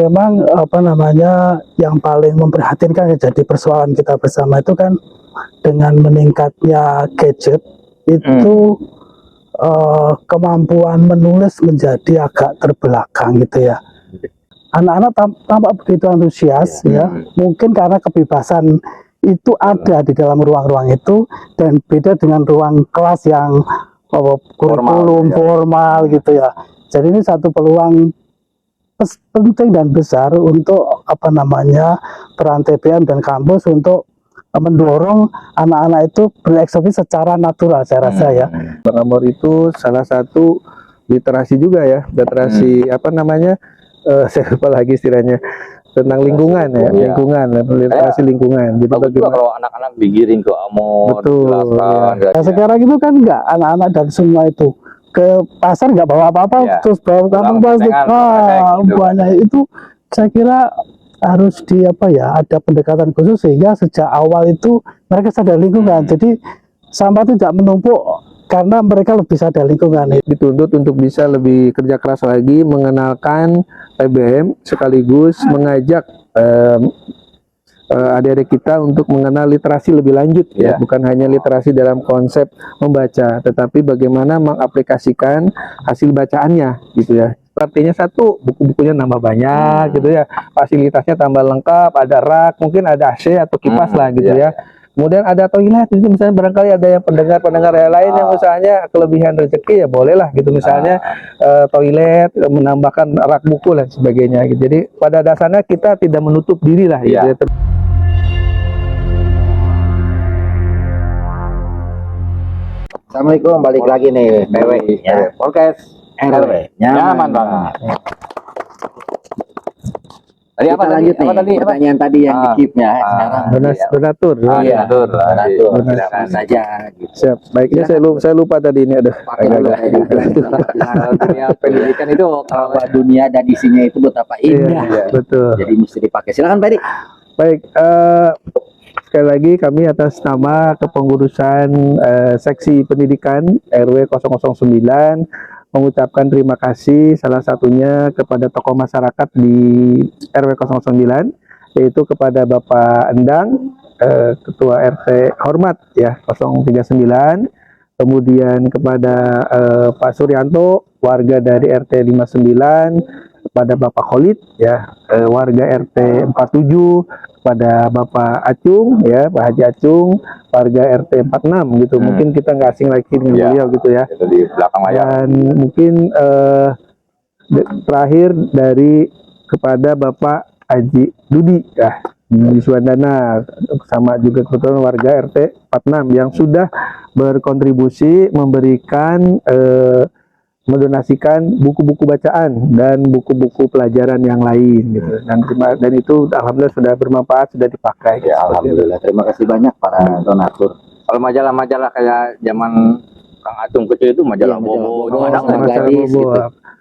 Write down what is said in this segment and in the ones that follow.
memang yang paling memprihatinkan jadi persoalan kita bersama itu kan dengan meningkatnya gadget itu kemampuan menulis menjadi agak terbelakang gitu ya. Anak-anak tampak begitu antusias ya, mungkin karena kebebasan itu ada di dalam ruang-ruang itu, dan beda dengan ruang kelas yang kurikulum formal gitu ya. Jadi ini satu peluang penting dan besar untuk peran TBM dan kampus untuk mendorong anak-anak itu berekspresi secara natural, saya rasa ya. Bang Amor itu salah satu literasi juga ya, literasi saya lupa lagi istilahnya, tentang lingkungan ya, lingkungan, literasi lingkungan. Jadi bagaimana kalau anak-anak digiring ke Amor, jelaskan. Ya. Nah, sekarang itu kan enggak, anak-anak dan semua itu ke pasar nggak bawa apa-apa, terus bawa kantong plastik, banyak itu. Saya kira harus ada pendekatan khusus sehingga sejak awal itu mereka sadar lingkungan. Jadi sampah tidak menumpuk karena mereka lebih sadar lingkungan. Dituntut untuk bisa lebih kerja keras lagi, mengenalkan TBM sekaligus mengajak adik-adik kita untuk mengenal literasi lebih lanjut ya, bukan hanya literasi dalam konsep membaca, tetapi bagaimana mengaplikasikan hasil bacaannya gitu ya. Artinya satu, buku-bukunya nambah banyak gitu ya, fasilitasnya tambah lengkap, ada rak, mungkin ada AC atau kipas lah gitu ya. Kemudian ada toilet, itu misalnya barangkali ada yang pendengar yang lain yang misalnya kelebihan rezeki ya bolehlah gitu, misalnya toilet, menambahkan rak buku dan sebagainya gitu. Jadi pada dasarnya kita tidak menutup diri lah gitu ya. Assalamualaikum, balik lagi nih PW ya, podcast RW nyaman banget. Tadi kita lanjut nih pertanyaan tadi yang di keep ya. Sekarang donatur. Silakan saja gitu. Siap. Baiknya saya lupa tadi ini ada. Dunia pendidikan itu kalau dunia dan isinya itu betapa indah. Iya, betul. Jadi mesti dipakai. Silakan Pak Edi. Baik, sekali lagi kami atas nama kepengurusan seksi pendidikan RW 009 mengucapkan terima kasih salah satunya kepada tokoh masyarakat di RW 009, yaitu kepada Bapak Endang, Ketua RT Hormat ya 039, kemudian kepada Pak Suryanto, warga dari RT 59, kepada Bapak Khalid ya, warga RT 47, kepada Bapak Acung ya, Pak Haji Acung, warga RT 46 gitu. Mungkin kita nggak asing lagi dengan beliau gitu ya. Itu di belakang layar. Dan mungkin terakhir dari kepada Bapak Haji Dudi ya, di Suwandana, sama juga kebetulan warga RT 46 yang sudah berkontribusi memberikan mendonasikan buku-buku bacaan dan buku-buku pelajaran yang lain gitu. Dan itu alhamdulillah sudah bermanfaat, sudah dipakai. Ya, alhamdulillah. Terima kasih banyak para donatur. Kalau majalah-majalah kayak zaman Kang Acung kecil itu majalah Bobo,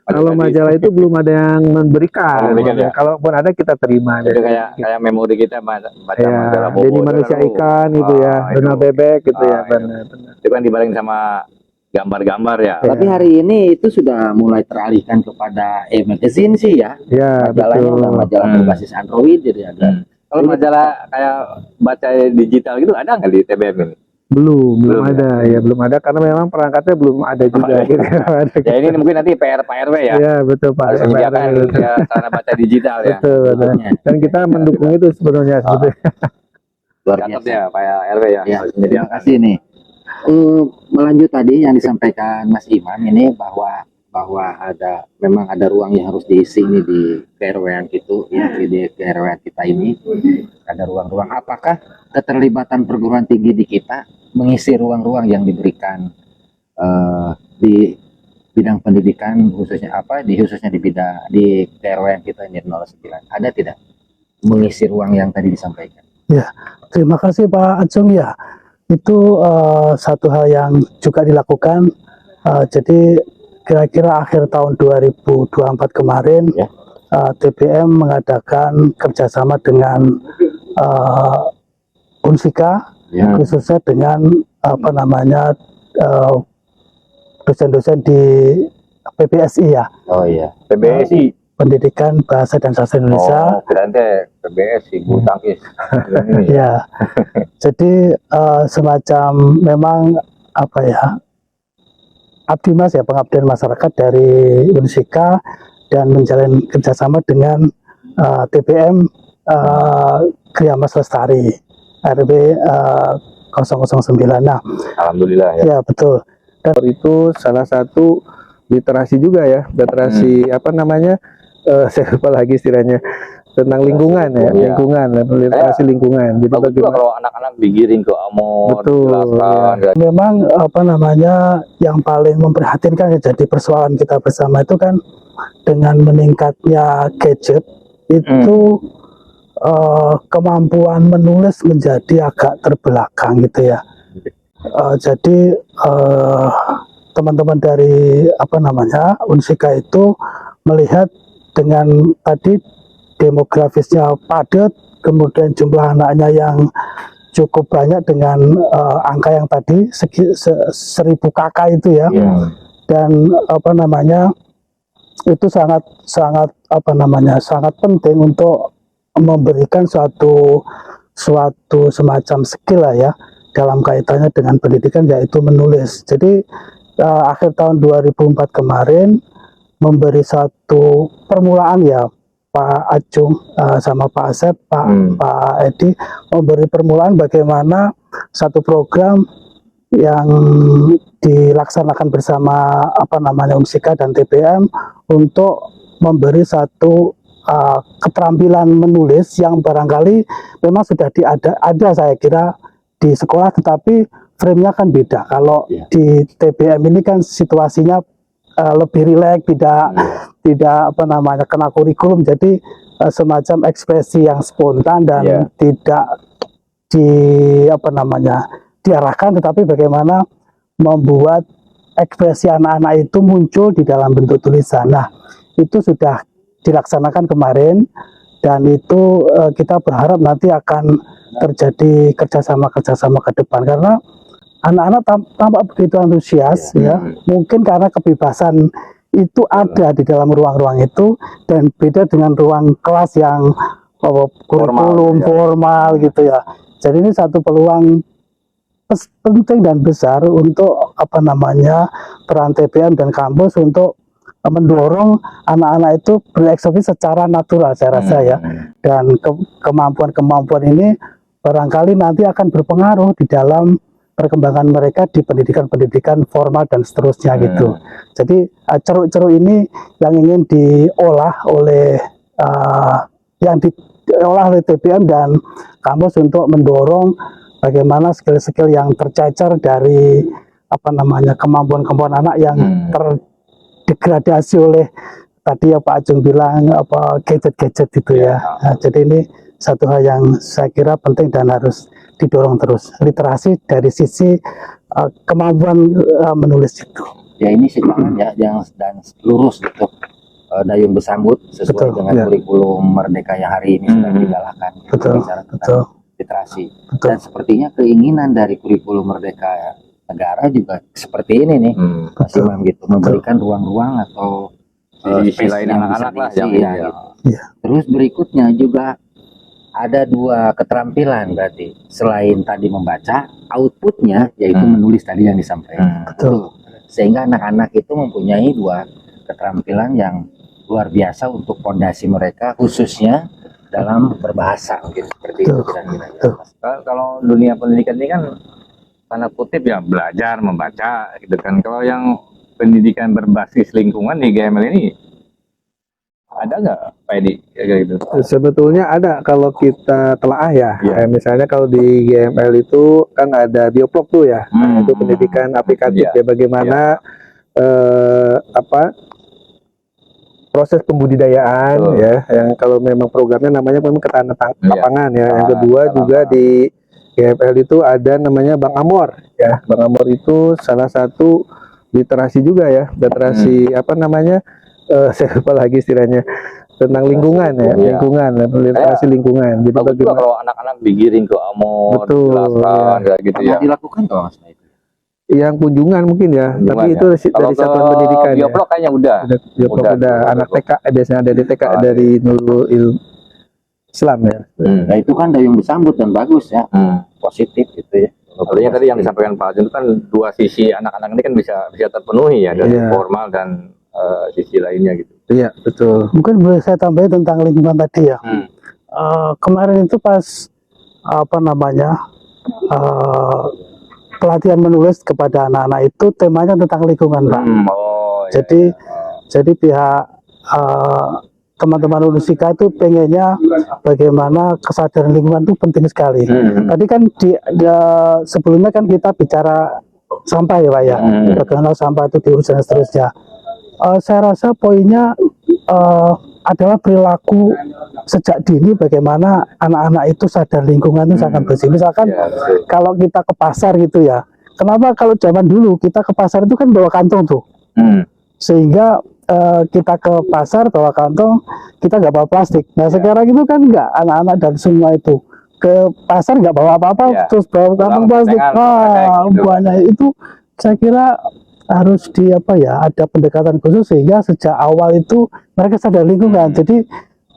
Kalau majalah itu belum ada yang memberikan. Kalaupun ada kita terima. Jadi kayak memori kita baca majalah Bobo. Jadi manusia ikan gitu ya, Donald bebek gitu ya, benar. Itu kan dibareng sama gambar-gambar ya. Tapi hari ini itu sudah mulai teralihkan kepada magazine sih ya. Ya, majalahnya udah majalah berbasis Android jadi ada. Kalau majalah kayak baca digital gitu ada nggak di TBM ini? Belum ada ya, belum ada karena memang perangkatnya belum ada juga gitu. Ya ini mungkin nanti PR Pak RW ya. Iya betul Pak. Harus menyediakan ya, sarana baca digital ya. Betul. Dan kita mendukung itu sebenarnya sebetulnya. Luar biasa ya Pak RW ya. Terima kasih nih. Melanjut tadi yang disampaikan Mas Imam ini bahwa memang ada ruang yang harus diisi nih di KRW-an itu ya, di KRW kita ini ada ruang-ruang. Apakah keterlibatan perguruan tinggi di kita mengisi ruang-ruang yang diberikan di bidang pendidikan khususnya di KRW-an kita ini 09, ada tidak mengisi ruang yang tadi disampaikan? Ya, terima kasih Pak Acung ya. Itu satu hal yang juga dilakukan. Jadi kira-kira akhir tahun 2024 kemarin TBM mengadakan kerjasama dengan Unsika, khususnya dengan dosen-dosen di PBSI ya. Oh iya, PBSI. Pendidikan Bahasa dan Sastra Indonesia. Oh, kirain teh PBS ibu tangkis. Ini. Ya, jadi semacam memang apa ya, abdi mas ya, pengabdian masyarakat dari Unsika dan menjalin kerjasama dengan TPM Kriya Mas Lestari RW 009. Nah, Alhamdulillah ya. ya betul. Itu salah satu literasi juga ya, literasi apa namanya? Saya lupa lagi istilahnya, tentang lingkungan ya, Iya. lingkungan, literasi lingkungan. Jadi Bagus juga bagaimana? kalau anak-anak digiring ke Amor, Betul, dijelaskan. Ya. Memang apa namanya yang paling memprihatinkan ya, jadi persoalan kita bersama itu kan dengan meningkatnya gadget itu kemampuan menulis menjadi agak terbelakang gitu ya. Jadi teman-teman dari apa namanya Unsika itu melihat dengan tadi demografisnya padat, kemudian jumlah anaknya yang cukup banyak dengan angka yang tadi 1000 kakak itu ya. Iya. Dan apa namanya itu sangat apa namanya sangat penting untuk memberikan suatu semacam skill lah ya dalam kaitannya dengan pendidikan, yaitu menulis. Jadi akhir tahun 2004 kemarin memberi satu permulaan ya, Pak Acung sama Pak Asep, Pak Edi memberi permulaan bagaimana satu program yang dilaksanakan bersama apa namanya Unsika dan TPM untuk memberi satu keterampilan menulis yang barangkali memang sudah ada saya kira di sekolah, tetapi frame-nya kan beda. Kalau di TPM ini kan situasinya lebih rileks, tidak apa namanya kena kurikulum, jadi semacam ekspresi yang spontan dan tidak di apa namanya diarahkan, tetapi bagaimana membuat ekspresi anak-anak itu muncul di dalam bentuk tulisan. Nah, itu sudah dilaksanakan kemarin dan itu kita berharap nanti akan terjadi kerjasama ke depan, karena anak-anak tampak begitu antusias ya. Mungkin karena kebebasan itu ada di dalam ruang-ruang itu dan beda dengan ruang kelas yang kurikulum formal gitu ya. Jadi ini satu peluang penting dan besar untuk apa namanya peran TPM dan kampus untuk mendorong anak-anak itu berekspresi secara natural saya rasa ya. Dan kemampuan-kemampuan ini barangkali nanti akan berpengaruh di dalam perkembangan mereka di pendidikan-pendidikan formal dan seterusnya gitu. Jadi ceruk-ceruk ini yang ingin diolah oleh TPM dan kampus untuk mendorong bagaimana skill-skill yang tercecer dari apa namanya kemampuan-kemampuan anak yang terdegradasi oleh tadi ya Pak Acung bilang apa gadget-gadget gitu ya. Nah, jadi ini satu hal yang saya kira penting dan harus didorong terus, literasi dari sisi kemampuan menulis itu. Ya ini sejalan ya dan lurus gitu, dayung bersambut sesuai dengan kurikulum Merdeka yang hari ini sedang digalakkan. Betul, betul. Literasi. Dan sepertinya keinginan dari kurikulum Merdeka negara juga seperti ini nih, Mas Imam gitu, memberikan ruang-ruang atau sisi lain anak-anak lah yang gitu. Terus berikutnya juga ada dua keterampilan berarti selain tadi membaca, outputnya yaitu menulis tadi yang disampaikan. Betul. Sehingga anak-anak itu mempunyai dua keterampilan yang luar biasa untuk fondasi mereka khususnya dalam berbahasa gitu, seperti itu kira-kira. Kalau dunia pendidikan ini kan tanda kutip ya belajar membaca gitu kan. Kalau yang pendidikan berbasis lingkungan di GML ini ada nggak Pak Edi kayak gitu? Sebetulnya ada kalau kita telaah ya. Misalnya kalau di GML itu kan ada bioplog tuh ya. Nah, itu pendidikan aplikatif ya, bagaimana proses pembudidayaan ya, yang kalau memang programnya namanya memang ketahanan lapangan ya. Yang kedua juga di GML itu ada namanya Bank Amor ya. Bank Amor itu salah satu literasi juga ya, literasi apa namanya? Saya lupa lagi istilahnya, tentang lingkungan ya, lingkungan, literasi lingkungan. Jadi bagus juga kalau anak-anak digiring ke Amor, dijelaskan kayak gitu ya. Dilakukan kalau Mas itu. yang kunjungan mungkin ya, tapi Kunjungan itu ya. Kalau dari satuan ke pendidikan ya. Bioblok kayaknya udah. Bioblok Udah, udah anak TK, biasanya ada di TK dari Nurul Islam ya. Nah itu kan dayung disambut dan bagus ya, positif gitu ya. Sebenarnya tadi yang disampaikan Pak Jun itu kan dua sisi anak-anak ini kan bisa terpenuhi ya, dari Iya. formal dan sisi lainnya gitu. Iya, betul. Mungkin boleh saya tambahin tentang lingkungan tadi ya. Kemarin itu pas apa namanya pelatihan menulis kepada anak-anak itu temanya tentang lingkungan, Pak. Oh, iya, Jadi iya. jadi pihak teman-teman Unisika itu pengennya bagaimana kesadaran lingkungan itu penting sekali. Tadi kan sebelumnya kan kita bicara sampah ya, Pak ya. Bagaimana sampah itu diurus dan seterusnya. Saya rasa poinnya adalah perilaku sejak dini, bagaimana anak-anak itu sadar lingkungan itu sangat bersih. Misalkan Ya, betul. kalau kita ke pasar gitu ya, kenapa kalau zaman dulu kita ke pasar itu kan bawa kantong tuh, sehingga kita ke pasar bawa kantong, kita nggak bawa plastik. Nah sekarang itu kan nggak, anak-anak dan semua itu ke pasar nggak bawa apa-apa, Ya. terus bawa kantong plastik. Gitu. Banyak itu saya kira harus ada pendekatan khusus sehingga sejak awal itu mereka sadar lingkungan. Jadi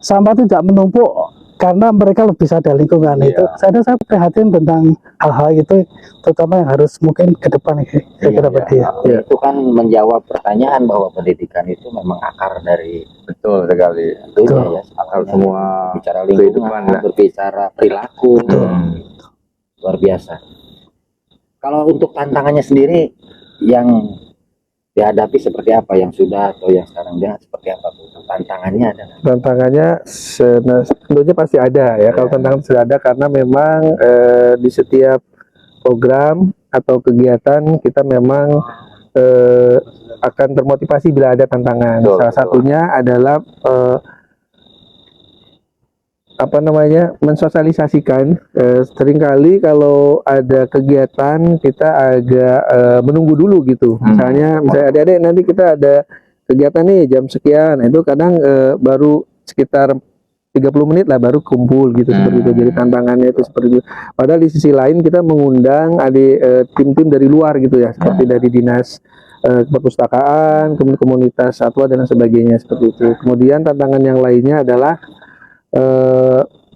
sampah itu tidak menumpuk karena mereka lebih sadar lingkungan. Itu saya prihatin tentang hal-hal itu, terutama yang harus mungkin ke depan saya kira dia. Itu kan menjawab pertanyaan bahwa pendidikan itu memang akar dari Betul sekali. itunya ya, Akal semua bicara kehidupan, lingkungan, berbicara perilaku, luar biasa. Kalau untuk tantangannya sendiri yang dihadapi seperti apa, yang sudah atau yang sekarang dia seperti apa tuh? Tantangannya ada nggak? Tantangannya tentunya pasti ada ya. Kalau tantangan sudah ada karena memang di setiap program atau kegiatan kita memang akan termotivasi bila ada tantangan. Betul, Salah satunya adalah mensosialisasikan. Seringkali kalau ada kegiatan kita agak menunggu dulu gitu. Misalnya adik-adik nanti kita ada kegiatan nih jam sekian, itu kadang baru sekitar 30 menit lah baru kumpul gitu, seperti itu. Jadi tantangannya itu seperti itu. Padahal di sisi lain kita mengundang tim-tim dari luar gitu ya, seperti dari dinas perpustakaan, kemudian komunitas satwa dan sebagainya seperti itu. Kemudian tantangan yang lainnya adalah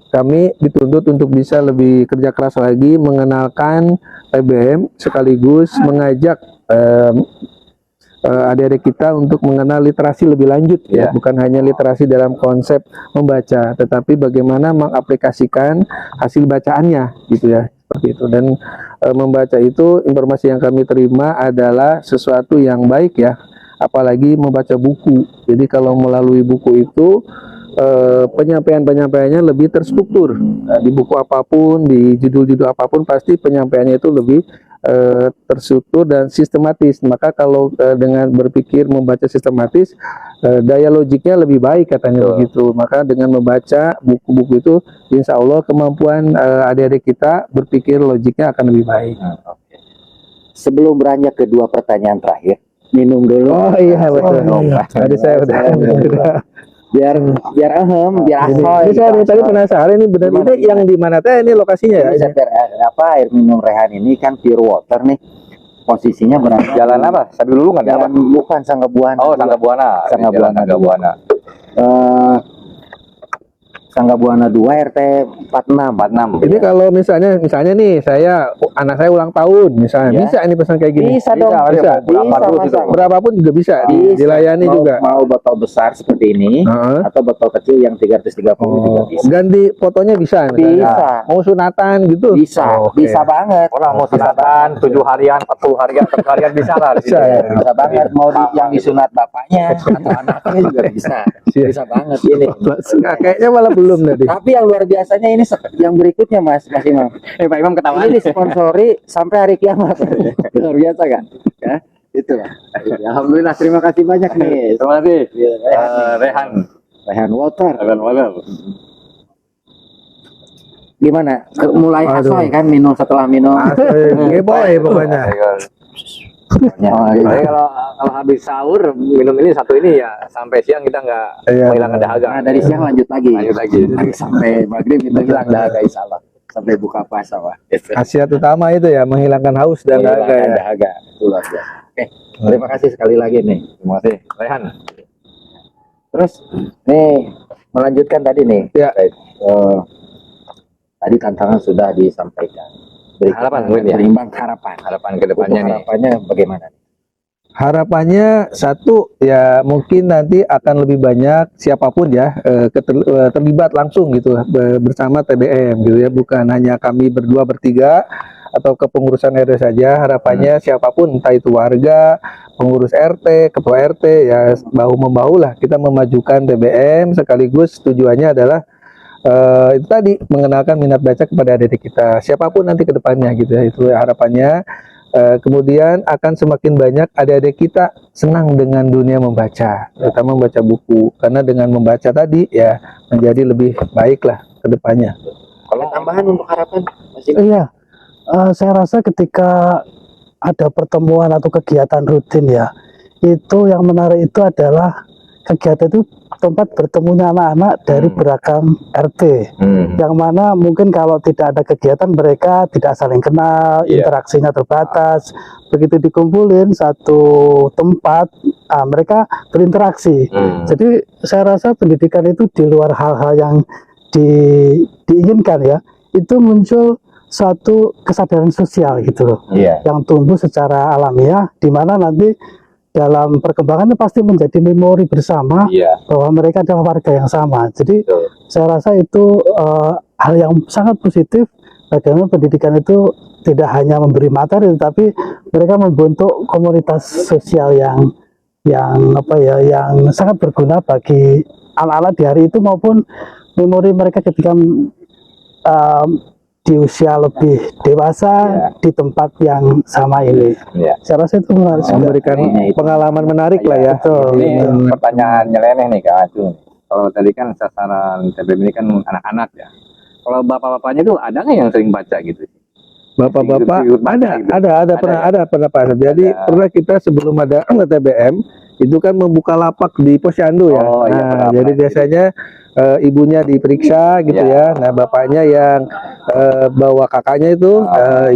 kami dituntut untuk bisa lebih kerja keras lagi mengenalkan PBM sekaligus mengajak adik-adik kita untuk mengenal literasi lebih lanjut ya, bukan hanya literasi dalam konsep membaca, tetapi bagaimana mengaplikasikan hasil bacaannya gitu ya, seperti itu. Dan membaca itu, informasi yang kami terima adalah sesuatu yang baik ya, apalagi membaca buku. Jadi kalau melalui buku itu penyampaiannya lebih terstruktur. Di buku apapun, di judul-judul apapun, pasti penyampaiannya itu lebih terstruktur dan sistematis. Maka kalau dengan berpikir membaca sistematis, daya logiknya lebih baik katanya begitu. Maka dengan membaca buku-buku itu, insya Allah kemampuan adik-adik kita berpikir logiknya akan lebih baik. Sebelum beranjak ke dua pertanyaan terakhir, minum dulu. Oh iya betul. Tadi saya udah. biar ahem, biar ahoy. Ini saya dari tadi penasaran ini benar ini yang di mana teh ini lokasinya ya? Ini air minum Rehan ini kan pure water nih. Posisinya berada Jalan apa? Sabi Lulungan ya? jalan bukan Sangga Buana. Oh, Sangga Buana. Sangga Jalan Buana. Sangga Buana. Sangga Buana 2 RT 46. Ini kalau misalnya nih anak saya ulang tahun misalnya, Iya. bisa ini pesan kayak gini? Bisa dong, bisa. berapapun Berapapun juga bisa, dilayani mau, juga. Mau botol besar seperti ini atau botol kecil yang 330 juga bisa. Ganti fotonya bisa misalnya. Bisa. Mau sunatan gitu? Bisa, Oke. bisa banget. Orang mau sunatan 7 harian, 40 harian, 40 harian bisa lah. di Bisa, situ. ya. Bisa banget, mau yang disunat bapaknya atau anaknya juga bisa. Bisa banget ini. Kayaknya malah belum tadi. Tapi yang luar biasanya ini yang berikutnya Mas Imam. Pak Imam ketawa. Ini disponsori sampai hari kiamat. Luar biasa kan? Ya, itu lah. Alhamdulillah, terima kasih banyak nih. Terima kasih. Rehan. Rehan Water. Rehan Water. Gimana? Mulai Aduh. asoy kan minum setelah minum. Boy pokoknya. Jadi kalau habis sahur minum ini satu ini ya sampai siang kita nggak Iya, menghilangkan dahaga. Nah, dari siang lanjut lagi. Lanjut lagi. Sampai maghrib itu hilang dahaga insyaallah. sampai buka puasa, Pak. Khasiat utama itu ya, menghilangkan haus dan dahaga ya. Dahaga. Itu luar biasa. Oke, terima kasih sekali lagi nih. Terima kasih, Rehan. Terus nih melanjutkan tadi nih. Ya. Baik, tadi tantangan sudah disampaikan. Harapan, Win, ya? Berimbang harapan. Harapan ke depannya nih. Harapannya bagaimana? Harapannya satu ya, mungkin nanti akan lebih banyak siapapun ya terlibat langsung gitu bersama TBM gitu ya, bukan hanya kami berdua bertiga atau kepengurusan RW saja. Harapannya siapapun, entah itu warga, pengurus RT, ketua RT, ya bahu membahu lah kita memajukan TBM, sekaligus tujuannya adalah itu tadi, mengenalkan minat baca kepada adik kita siapapun nanti ke depannya gitu ya. Itu harapannya. Kemudian akan semakin banyak adik-adik kita senang dengan dunia membaca, terutama membaca buku, karena dengan membaca tadi ya menjadi lebih baik lah ke depannya. Kalau tambahan untuk harapan masih Iya, saya rasa ketika ada pertemuan atau kegiatan rutin ya, itu yang menarik itu adalah kegiatan itu tempat bertemunya anak-anak dari beragam RT, yang mana mungkin kalau tidak ada kegiatan mereka tidak saling kenal, interaksinya terbatas. Begitu dikumpulin satu tempat, mereka berinteraksi. Jadi saya rasa pendidikan itu di luar hal-hal yang diinginkan ya, itu muncul suatu kesadaran sosial gitu loh, yang tumbuh secara alamiah, di mana nanti dalam perkembangannya pasti menjadi memori bersama bahwa mereka adalah warga yang sama. Jadi saya rasa itu hal yang sangat positif, bagaimana pendidikan itu tidak hanya memberi materi, tetapi mereka membentuk komunitas sosial yang sangat berguna bagi anak-anak di hari itu, maupun memori mereka ketika di usia lebih dewasa di tempat yang sama ini. Saya rasa itu menarik juga. Memberikan pengalaman menarik lah ya. Ini pertanyaan nyeleneh nih Kak Acung. Kalau tadi kan sasaran TBM ini kan anak-anak ya. Kalau bapak-bapaknya tuh ada nggak yang sering baca gitu? Bapak-bapak pernah Pak. Jadi pernah kita sebelum ada TBM itu kan membuka lapak di Posyandu ya. Jadi biasanya ibunya diperiksa gitu ya. Nah, bapaknya yang bawa kakaknya itu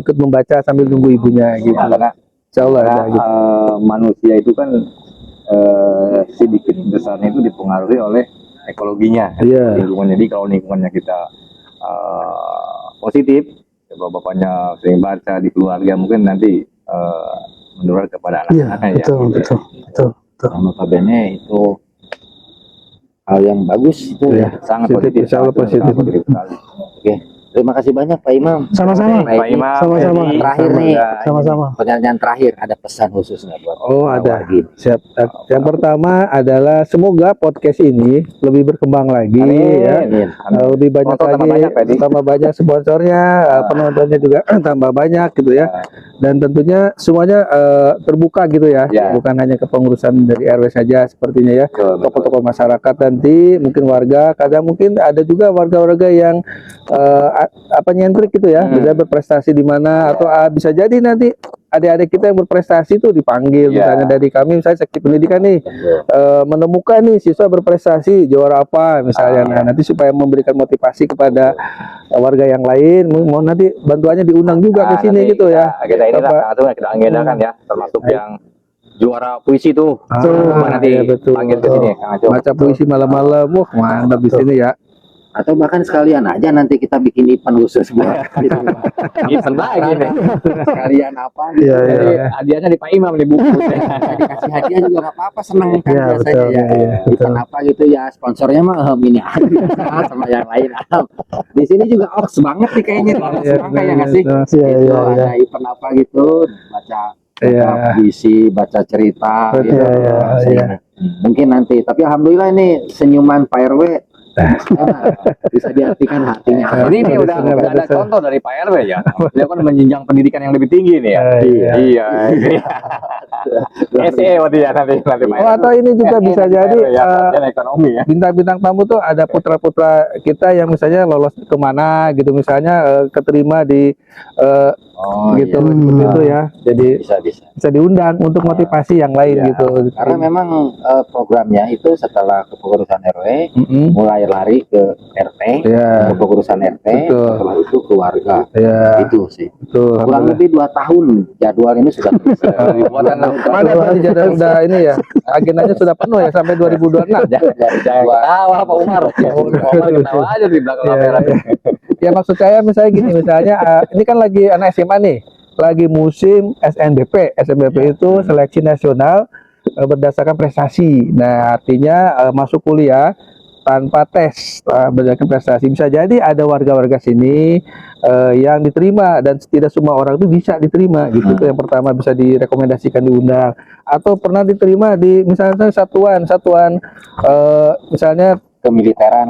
ikut membaca sambil nunggu ibunya gitu. Karena Insya Allah ada gitu. manusia itu kan sedikit besarnya itu dipengaruhi oleh ekologinya, lingkungannya. Jadi kalau lingkungannya kita positif, bapaknya sering baca di keluarga, mungkin nanti menular kepada anak-anaknya betul. notabene itu hal yang bagus itu sangat positif, sangat positif. sekali. Oke, terima kasih banyak Pak Imam. Sama-sama. Pak Imam, Sama-sama. Edi, Terakhir nih, Sama-sama. pertanyaan terakhir, ada pesan khusus nggak buat Ada. wargi? Siap. Yang pertama adalah semoga podcast ini lebih berkembang lagi ya. Lebih banyak lagi, tambah banyak sponsornya, penontonnya juga tambah banyak gitu ya. Dan tentunya semuanya terbuka gitu ya, bukan hanya kepengurusan dari RW saja sepertinya ya. Tokoh-tokoh masyarakat nanti, mungkin warga, kadang mungkin ada juga warga-warga yang nyentrik gitu ya, bisa berprestasi di mana, atau bisa jadi nanti adik-adik kita yang berprestasi itu dipanggil, misalnya dari kami, misalnya seksi pendidikan nih, menemukan nih siswa berprestasi juara apa misalnya, nah nanti supaya memberikan motivasi kepada warga yang lain, mau nanti bantuannya diundang juga ke sini gitu ya. Kita ini lah, kita agendakan ya, termasuk yang juara puisi tuh, nanti panggil ke sini, Kang Acung. Baca puisi malam-malam, wah mantap di sini ya. Atau bahkan sekalian aja nanti kita bikin event khusus buat itu. Event lagi nih. Sekalian apa gitu. Jadi hadiahnya di Pak Imam nih buku. Dikasih hadiah juga nggak apa-apa, seneng kan biasanya betul, ya. Event apa gitu ya, sponsornya mah ini aja sama yang lain. Di sini juga oks banget nih kayaknya, kayak nggak sih? Ada event apa gitu, baca puisi, baca cerita gitu. Mungkin nanti, tapi alhamdulillah ini senyuman Pak RW bisa diartikan hatinya. Ini udah ada contoh dari Pak RW ya. Dia kan menjenjang pendidikan yang lebih tinggi nih ya. Iya. SE waktu ya nanti Pak RW. Atau ini juga bisa jadi ekonomi ya. bintang-bintang tamu tuh ada putra-putra kita yang misalnya lolos kemana gitu, misalnya keterima di Oh, gitu, iya. seperti itu ya. Jadi Bisa. bisa diundang untuk motivasi yang lain Iya. gitu. Karena memang programnya itu setelah kepengurusan RW Mm-mm. mulai lari ke RT, Ya, kepengurusan RT, Betul. setelah itu keluarga. ya, Itu sih. betul. Kurang lebih 2 tahun jadwal ini sudah selesai. Mana tadi jadwal udah ini ya, agendanya sudah penuh ya sampai 2026. Jangan ketawa Pak Umar. Umar ketawa aja di belakang Ya, kamera. ya maksud saya misalnya gini, misalnya ini kan lagi anak SMA nih, lagi musim SNBP. SNBP itu seleksi nasional berdasarkan prestasi. Nah, artinya masuk kuliah tanpa tes berdasarkan prestasi. Bisa jadi ada warga-warga sini yang diterima dan tidak semua orang itu bisa diterima gitu. Itu yang pertama, bisa direkomendasikan diundang atau pernah diterima di misalnya satuan misalnya kemiliteran.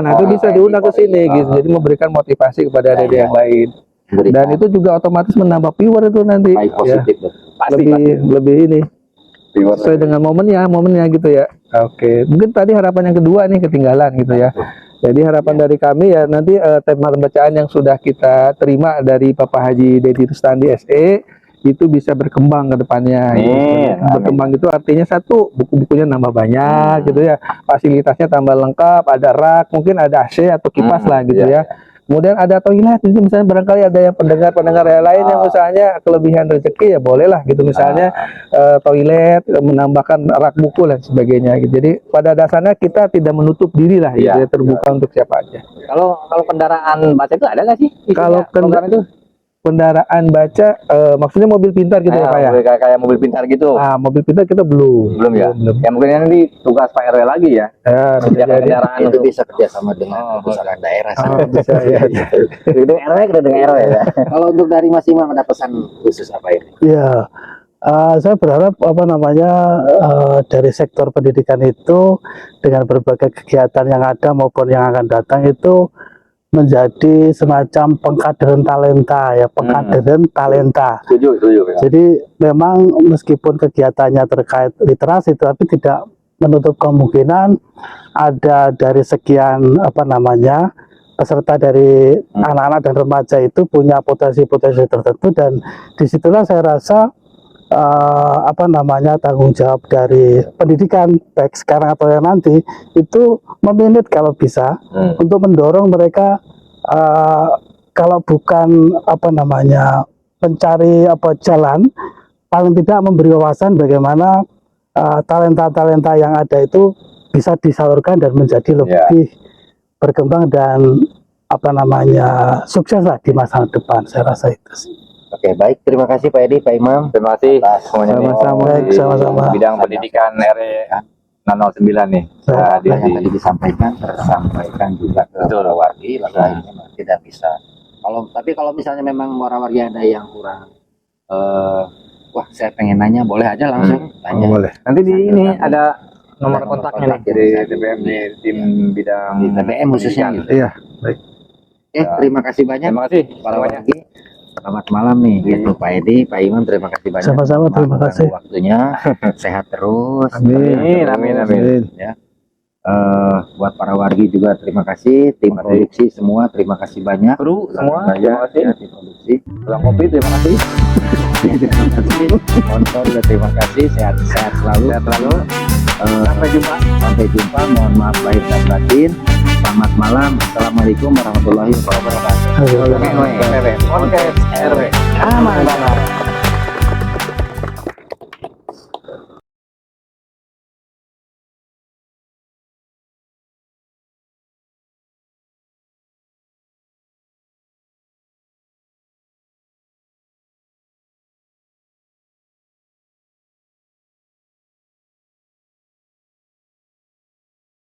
Nah, itu bisa diundang ke sini gitu. Jadi memberikan motivasi kepada adik yang lain. Dan itu juga otomatis menambah viewer itu nanti. baik Ya, positif. Betul. lebih ini sesuai dengan momennya gitu ya. Oke, mungkin tadi harapan yang kedua nih ketinggalan gitu ya. Jadi harapan dari kami ya nanti tema bacaan yang sudah kita terima dari Bapak Haji Dedi Rustandi SE itu bisa berkembang ke depannya. Amin. Berkembang itu artinya satu, buku-bukunya nambah banyak gitu ya, fasilitasnya tambah lengkap, ada rak, mungkin ada AC atau kipas lah gitu ya. Kemudian ada toilet, itu misalnya barangkali ada yang pendengar yang lain yang misalnya kelebihan rezeki ya bolehlah gitu, misalnya toilet, menambahkan rak buku dan sebagainya gitu. Jadi pada dasarnya kita tidak menutup diri lah gitu, ya, terbuka untuk siapa aja. Kalau kendaraan baca itu ada nggak sih? Kalau program itu kendaraan baca maksudnya mobil pintar gitu ya Pak ya? kayak mobil pintar gitu. Ah, mobil pintar kita belum. Belum ya? Belum. Ya mungkin nanti tugas Pak RW lagi ya. Ya, bisa Sediakan jadi. kendaraan Itu untuk bisa kerjasama dengan pusaran daerah. Oh, bisa ya. dengan RW kita dengan RW ya. Kalau untuk dari Mas Imam ada pesan khusus apa ini? Ya, saya berharap dari sektor pendidikan itu dengan berbagai kegiatan yang ada maupun yang akan datang itu menjadi semacam pengkaderan talenta ya, pengkaderan talenta. Setuju. Jadi memang meskipun kegiatannya terkait literasi, tapi tidak menutup kemungkinan ada dari sekian peserta dari anak-anak dan remaja itu punya potensi-potensi tertentu, dan disitulah saya rasa tanggung jawab dari pendidikan baik sekarang atau yang nanti itu meminit kalau bisa untuk mendorong mereka kalau bukan mencari jalan, paling tidak memberi wawasan bagaimana talenta-talenta yang ada itu bisa disalurkan dan menjadi lebih berkembang dan sukses lah di masa depan. Saya rasa itu sih. Oke, baik. Terima kasih Pak Edi, Pak Imam. Terima kasih semuanya nih. Sama-sama. Baik, sama-sama. Bidang pendidikan RW 009 nih. Apa yang tadi disampaikan tersampaikan juga ke wargi, lalu akhirnya tidak bisa. Kalau misalnya memang warga ada yang kurang, wah saya pengen nanya, boleh aja langsung tanya. Boleh. Nanti di ini ada nomor Nomor kontaknya nih kontak dari yang bisa TBM di tim bidang Di TBM khususnya gitu. Iya. Terima kasih banyak Terima kasih para semuanya. wargi. Selamat malam nih, gitu Pak Edi, Pak Imam, terima kasih banyak. Sama-sama, terima Maaf kasih. ganggu waktunya, sehat terus. Amin. Ya. Buat para wargi juga terima kasih, tim produksi semua terima kasih banyak. Kru semua terima kasih. terima kasih. Tim produksi, Pulang kopi terima kasih. terima kasih. Sponsor juga terima kasih, sehat selalu. Sampai jumpa. Mohon maaf lahir dan batin. Selamat malam. Assalamualaikum warahmatullahi wabarakatuh. RW. Podcast RW. Aman.